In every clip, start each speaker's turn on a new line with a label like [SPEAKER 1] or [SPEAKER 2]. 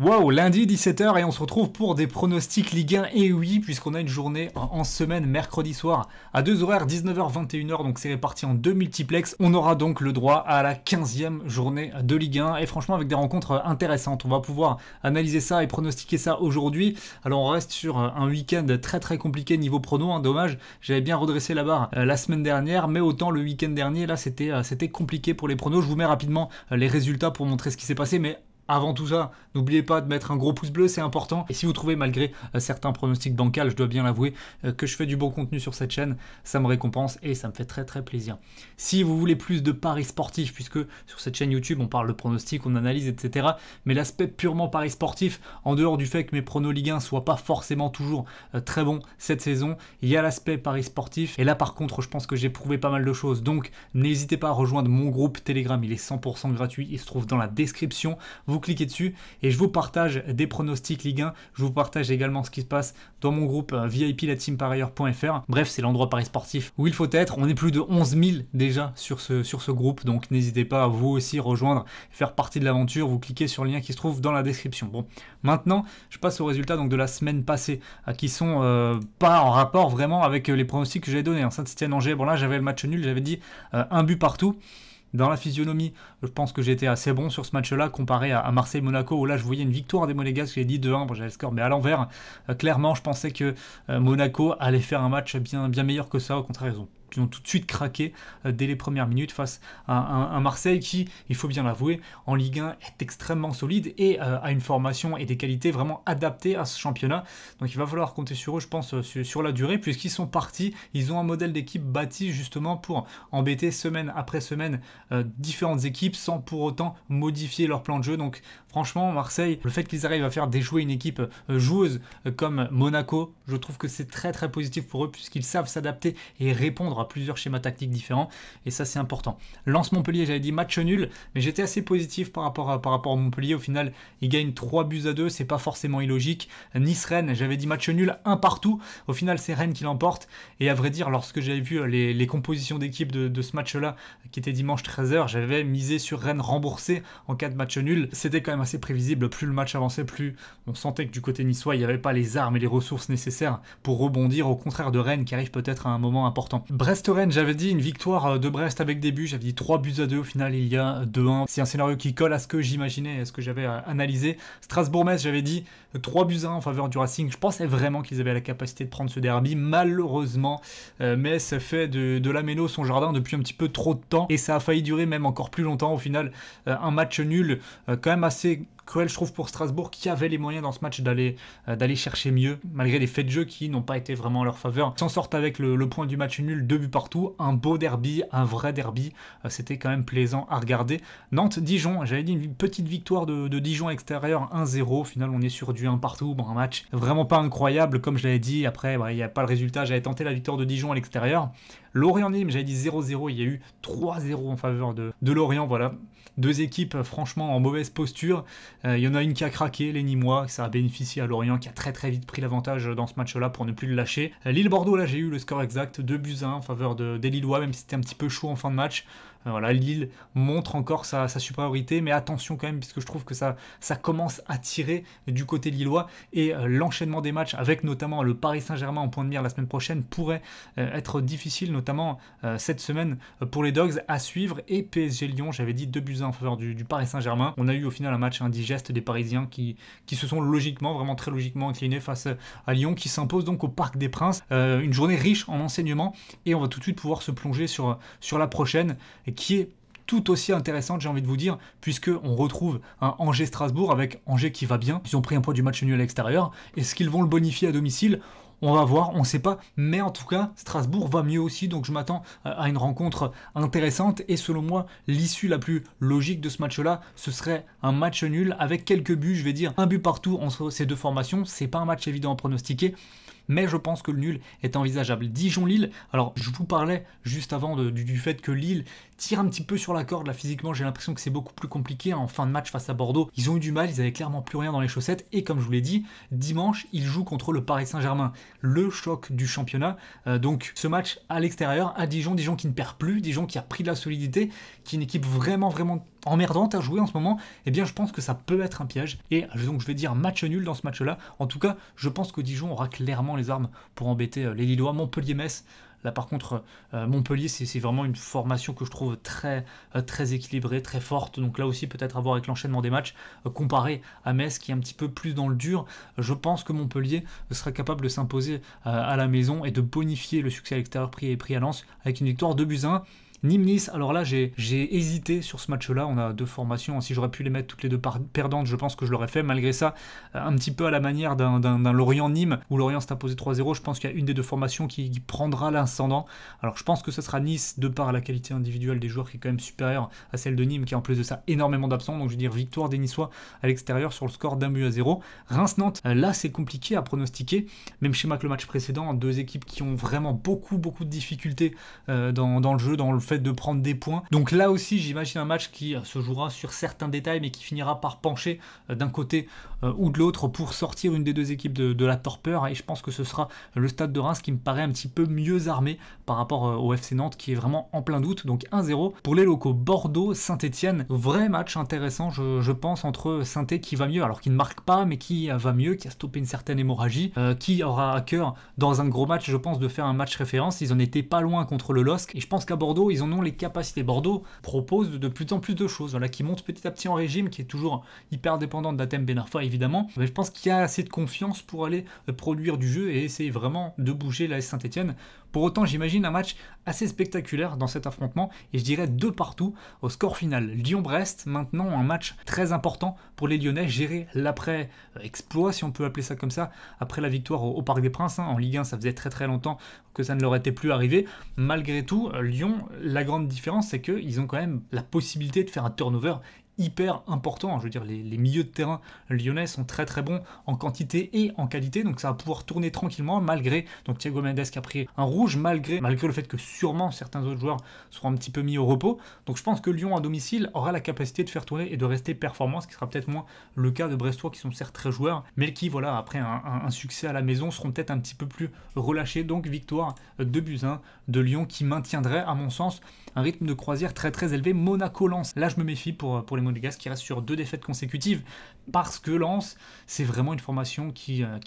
[SPEAKER 1] Wow, lundi 17h et on se retrouve pour des pronostics Ligue 1 et oui, puisqu'on a une journée en semaine mercredi soir à 2 horaires 19h-21h, donc c'est réparti en deux multiplex. On aura donc le droit à la 15e journée de Ligue 1 et franchement avec des rencontres intéressantes. On va pouvoir analyser ça et pronostiquer ça aujourd'hui. Alors on reste sur un week-end très compliqué niveau prono, hein, dommage, j'avais bien redressé la barre la semaine dernière, mais autant le week-end dernier là c'était compliqué pour les pronos. Je vous mets rapidement les résultats pour montrer ce qui s'est passé, mais avant tout ça, n'oubliez pas de mettre un gros pouce bleu, c'est important. Et si vous trouvez, malgré certains pronostics bancals, je dois bien l'avouer, que je fais du bon contenu sur cette chaîne, ça me récompense et ça me fait très plaisir. Si vous voulez plus de paris sportifs, puisque sur cette chaîne YouTube, on parle de pronostics, on analyse, etc. Mais l'aspect purement paris sportif, en dehors du fait que mes pronos Ligue 1 soient pas forcément toujours très bons cette saison, il y a l'aspect paris sportif. Et là, par contre, je pense que j'ai prouvé pas mal de choses. Donc, n'hésitez pas à rejoindre mon groupe Telegram, il est 100% gratuit, il se trouve dans la description. Vous cliquez dessus et je vous partage des pronostics Ligue 1. Je vous partage également ce qui se passe dans mon groupe VIP lateamparieur.fr. Bref, c'est l'endroit paris sportif où il faut être. On est plus de 11 000 déjà sur ce groupe, donc n'hésitez pas à vous aussi rejoindre et faire partie de l'aventure. Vous cliquez sur le lien qui se trouve dans la description. Bon, maintenant, je passe aux résultats donc, de la semaine passée qui sont pas en rapport vraiment avec les pronostics que j'avais donnés. Saint-Etienne-Angers, bon là j'avais le match nul, j'avais dit un but partout. Dans la physionomie, je pense que j'étais assez bon sur ce match-là comparé à Marseille-Monaco où là je voyais une victoire des Monégasques, j'ai dit 2-1, bon, j'avais le score mais à l'envers. Clairement, je pensais que Monaco allait faire un match bien meilleur que ça, au contraire ils ont tout de suite craqué dès les premières minutes face à un Marseille qui, il faut bien l'avouer, en Ligue 1 est extrêmement solide et a une formation et des qualités vraiment adaptées à ce championnat. Donc il va falloir compter sur eux, je pense, sur la durée, puisqu'ils sont partis, ils ont un modèle d'équipe bâti justement pour embêter semaine après semaine différentes équipes sans pour autant modifier leur plan de jeu. Donc franchement, Marseille, le fait qu'ils arrivent à faire déjouer une équipe joueuse comme Monaco, je trouve que c'est très positif pour eux puisqu'ils savent s'adapter et répondre à plusieurs schémas tactiques différents et ça c'est important. Lens-Montpellier, j'avais dit match nul, mais j'étais assez positif par rapport à Montpellier. Au final, ils gagnent 3-2, c'est pas forcément illogique. Nice-Rennes, j'avais dit match nul, un partout. Au final, c'est Rennes qui l'emporte et à vrai dire, lorsque j'avais vu les compositions d'équipe de ce match-là, qui était dimanche 13h, j'avais misé sur Rennes remboursé en cas de match nul. C'était quand même assez prévisible, plus le match avançait, plus on sentait que du côté niçois, il n'y avait pas les armes et les ressources nécessaires pour rebondir, au contraire de Rennes qui arrive peut-être à un moment important. Brest-Rennes, j'avais dit une victoire de Brest avec des buts, j'avais dit 3-2, au final il y a 2-1. C'est un scénario qui colle à ce que j'imaginais, à ce que j'avais analysé. Strasbourg-Metz, j'avais dit 3-1 en faveur du Racing. Je pensais vraiment qu'ils avaient la capacité de prendre ce derby. Malheureusement, Metz fait de la méno son jardin depuis un petit peu trop de temps et ça a failli durer même encore plus longtemps. Au final, un match nul quand même assez cruel, je trouve, pour Strasbourg qui avait les moyens dans ce match d'aller chercher mieux, malgré les faits de jeu qui n'ont pas été vraiment en leur faveur. Ils s'en sortent avec le point du match nul, 2 buts partout, un beau derby, un vrai derby, c'était quand même plaisant à regarder. Nantes-Dijon, j'avais dit une petite victoire de Dijon extérieur, 1-0, au final on est sur du 1 partout, bon un match vraiment pas incroyable comme je l'avais dit, après il n'y a pas le résultat, j'avais tenté la victoire de Dijon à l'extérieur. Lorient-Nîmes, j'avais dit 0-0, il y a eu 3-0 en faveur de Lorient, voilà. Deux équipes franchement en mauvaise posture. Il y en a une qui a craqué, les Nîmois, ça a bénéficié à Lorient qui a très vite pris l'avantage dans ce match-là pour ne plus le lâcher. Lille-Bordeaux, là j'ai eu le score exact, 2-1 en faveur des Lillois, même si c'était un petit peu chaud en fin de match. Voilà, Lille montre encore sa supériorité, mais attention quand même, puisque je trouve que ça commence à tirer du côté lillois, et l'enchaînement des matchs, avec notamment le Paris Saint-Germain en point de mire la semaine prochaine, pourrait être difficile, notamment cette semaine pour les Dogs à suivre, et PSG-Lyon, j'avais dit 2-1 en faveur du Paris Saint-Germain. On a eu au final un match indigeste des Parisiens qui se sont logiquement, vraiment très logiquement inclinés face à Lyon, qui s'impose donc au Parc des Princes. Une journée riche en enseignements, et on va tout de suite pouvoir se plonger sur la prochaine, qui est tout aussi intéressante, j'ai envie de vous dire, puisque on retrouve un Angers-Strasbourg avec Angers qui va bien. Ils ont pris un point du match nul à l'extérieur. Est-ce qu'ils vont le bonifier à domicile ? On va voir, on ne sait pas, mais en tout cas, Strasbourg va mieux aussi, donc je m'attends à une rencontre intéressante, et selon moi, l'issue la plus logique de ce match-là, ce serait un match nul avec quelques buts, je vais dire un but partout entre ces deux formations. C'est pas un match évident à pronostiquer, mais je pense que le nul est envisageable. Dijon-Lille, alors je vous parlais juste avant du fait que Lille tire un petit peu sur la corde, là physiquement j'ai l'impression que c'est beaucoup plus compliqué en fin de match face à Bordeaux. Ils ont eu du mal, ils avaient clairement plus rien dans les chaussettes, et comme je vous l'ai dit, dimanche ils jouent contre le Paris Saint-Germain, le choc du championnat. Donc ce match à l'extérieur, à Dijon, Dijon qui ne perd plus, Dijon qui a pris de la solidité, qui est une équipe vraiment emmerdante à jouer en ce moment, eh bien je pense que ça peut être un piège, et donc je vais dire match nul dans ce match-là. En tout cas, je pense que Dijon aura clairement les armes pour embêter les Lillois. Montpellier-Metz, là par contre, Montpellier c'est vraiment une formation que je trouve très équilibrée, très forte, donc là aussi peut-être à voir avec l'enchaînement des matchs, comparé à Metz qui est un petit peu plus dans le dur. Je pense que Montpellier sera capable de s'imposer à la maison et de bonifier le succès à l'extérieur pris à Lens avec une victoire 2-1. Nîmes-Nice, alors là j'ai hésité sur ce match-là, on a deux formations, si j'aurais pu les mettre toutes les deux perdantes, je pense que je l'aurais fait. Malgré ça, un petit peu à la manière d'un Lorient-Nîmes, où Lorient s'est imposé 3-0, je pense qu'il y a une des deux formations qui prendra l'ascendant. Alors je pense que ce sera Nice, de par la qualité individuelle des joueurs qui est quand même supérieure à celle de Nîmes, qui a en plus de ça énormément d'absents, donc je veux dire victoire des Niçois à l'extérieur sur le score d'1-0. Reims-Nantes, là c'est compliqué à pronostiquer, même schéma que le match précédent, deux équipes qui ont vraiment beaucoup de difficultés dans le jeu, dans le fait de prendre des points. Donc là aussi j'imagine un match qui se jouera sur certains détails, mais qui finira par pencher d'un côté ou de l'autre pour sortir une des deux équipes de la torpeur, et je pense que ce sera le Stade de Reims qui me paraît un petit peu mieux armé par rapport au FC Nantes qui est vraiment en plein doute. Donc 1-0 pour les locaux. Bordeaux, Saint-Etienne, vrai match intéressant je pense, entre Saint-Etienne qui va mieux, alors qui ne marque pas mais qui va mieux, qui a stoppé une certaine hémorragie, qui aura à cœur dans un gros match je pense de faire un match référence. Ils en étaient pas loin contre le LOSC, et je pense qu'à Bordeaux ils en ont les capacités. Bordeaux propose de plus en plus de choses, voilà, qui monte petit à petit en régime, qui est toujours hyper dépendante d'Hatem Ben Arfa évidemment, mais je pense qu'il y a assez de confiance pour aller produire du jeu et essayer vraiment de bouger l'AS Saint-Etienne. Pour autant, j'imagine un match assez spectaculaire dans cet affrontement, et je dirais 2 partout au score final. Lyon-Brest, maintenant un match très important pour les Lyonnais, gérer l'après-exploit, si on peut appeler ça comme ça, après la victoire au Parc des Princes, en Ligue 1, ça faisait très longtemps que ça ne leur était plus arrivé. Malgré tout, Lyon, la grande différence, c'est qu'ils ont quand même la possibilité de faire un turnover hyper important. Je veux dire, les milieux de terrain lyonnais sont très bons en quantité et en qualité, donc ça va pouvoir tourner tranquillement malgré donc Thiago Mendes qui a pris un rouge, malgré le fait que sûrement certains autres joueurs seront un petit peu mis au repos. Donc je pense que Lyon à domicile aura la capacité de faire tourner et de rester performant, ce qui sera peut-être moins le cas de Brestois qui sont certes très joueurs, mais qui voilà, après un succès à la maison, seront peut-être un petit peu plus relâchés. Donc victoire 2-1 de Lyon qui maintiendrait à mon sens un rythme de croisière très élevé. Monaco-Lens, là je me méfie pour les Monégasques qui restent sur 2 défaites consécutives, parce que Lens c'est vraiment une formation qui a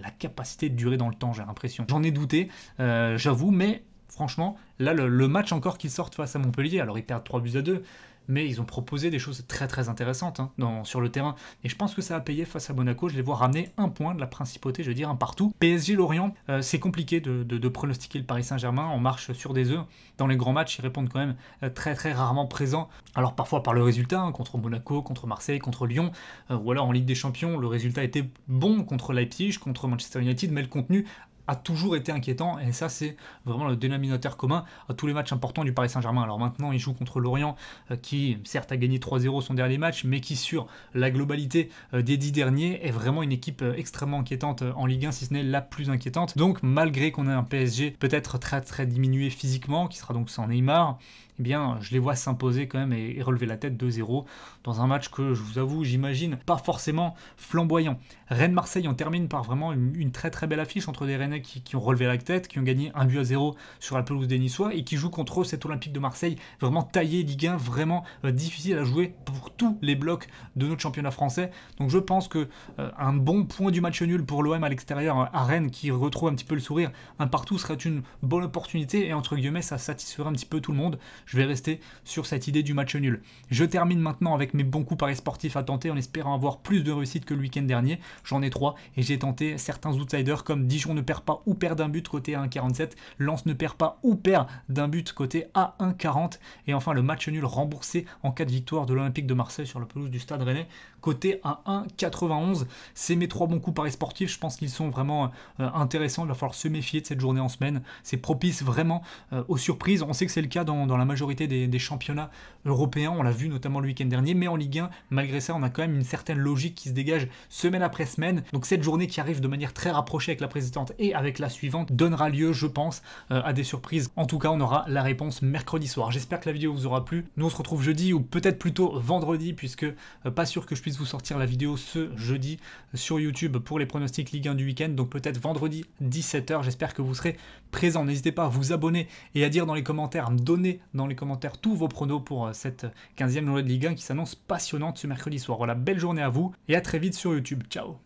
[SPEAKER 1] la capacité de durer dans le temps, j'ai l'impression. J'en ai douté, j'avoue, mais franchement là le match encore qu'ils sortent face à Montpellier, alors ils perdent 3-2, mais ils ont proposé des choses très intéressantes sur le terrain, et je pense que ça a payé face à Monaco. Je les vois ramener un point de la principauté, je veux dire un partout. PSG-Lorient, c'est compliqué de pronostiquer le Paris Saint-Germain, on marche sur des œufs. Dans les grands matchs, ils répondent quand même très rarement présents, alors parfois par le résultat, contre Monaco, contre Marseille, contre Lyon, ou alors en Ligue des Champions, le résultat était bon contre Leipzig, contre Manchester United, mais le contenu a toujours été inquiétant, et ça c'est vraiment le dénominateur commun à tous les matchs importants du Paris Saint-Germain. Alors maintenant il joue contre Lorient qui certes a gagné 3-0 son dernier match, mais qui sur la globalité des 10 derniers est vraiment une équipe extrêmement inquiétante en Ligue 1, si ce n'est la plus inquiétante. Donc malgré qu'on ait un PSG peut-être très diminué physiquement, qui sera donc sans Neymar, eh bien je les vois s'imposer quand même et relever la tête 2-0 dans un match que je vous avoue, j'imagine pas forcément flamboyant. Rennes-Marseille, on termine par vraiment une très belle affiche entre des Rennais qui ont relevé la tête, qui ont gagné 1-0 sur la pelouse des Niçois, et qui jouent contre cet Olympique de Marseille vraiment taillé Ligue 1, vraiment difficile à jouer pour tous les blocs de notre championnat français. Donc je pense que un bon point du match nul pour l'OM à l'extérieur à Rennes, qui retrouve un petit peu le sourire, un partout serait une bonne opportunité, et entre guillemets ça satisferait un petit peu tout le monde. Je vais rester sur cette idée du match nul. Je termine maintenant avec mes bons coups paris sportifs à tenter, en espérant avoir plus de réussite que le week-end dernier. J'en ai 3, et j'ai tenté certains outsiders comme Dijon ne perd pas ou perd d'un but côté A1,47, Lens ne perd pas ou perd d'un but côté A1,40, et enfin le match nul remboursé en cas de victoire de l'Olympique de Marseille sur la pelouse du Stade Rennais cotés à 1,91. C'est mes 3 bons coups paris sportifs, je pense qu'ils sont vraiment intéressants, il va falloir se méfier de cette journée en semaine, c'est propice vraiment aux surprises. On sait que c'est le cas dans la majorité des championnats européens, on l'a vu notamment le week-end dernier, mais en Ligue 1, malgré ça, on a quand même une certaine logique qui se dégage semaine après semaine. Donc cette journée qui arrive de manière très rapprochée avec la précédente et avec la suivante donnera lieu, je pense, à des surprises. En tout cas, on aura la réponse mercredi soir. J'espère que la vidéo vous aura plu. Nous, on se retrouve jeudi ou peut-être plutôt vendredi, puisque pas sûr que je puisse vous sortir la vidéo ce jeudi sur YouTube pour les pronostics Ligue 1 du week-end. Donc peut-être vendredi 17h. J'espère que vous serez présents. N'hésitez pas à vous abonner et à dire dans les commentaires, à me donner dans les commentaires tous vos pronos pour cette 15e journée de Ligue 1 qui s'annonce passionnante ce mercredi soir. Voilà, belle journée à vous et à très vite sur YouTube. Ciao.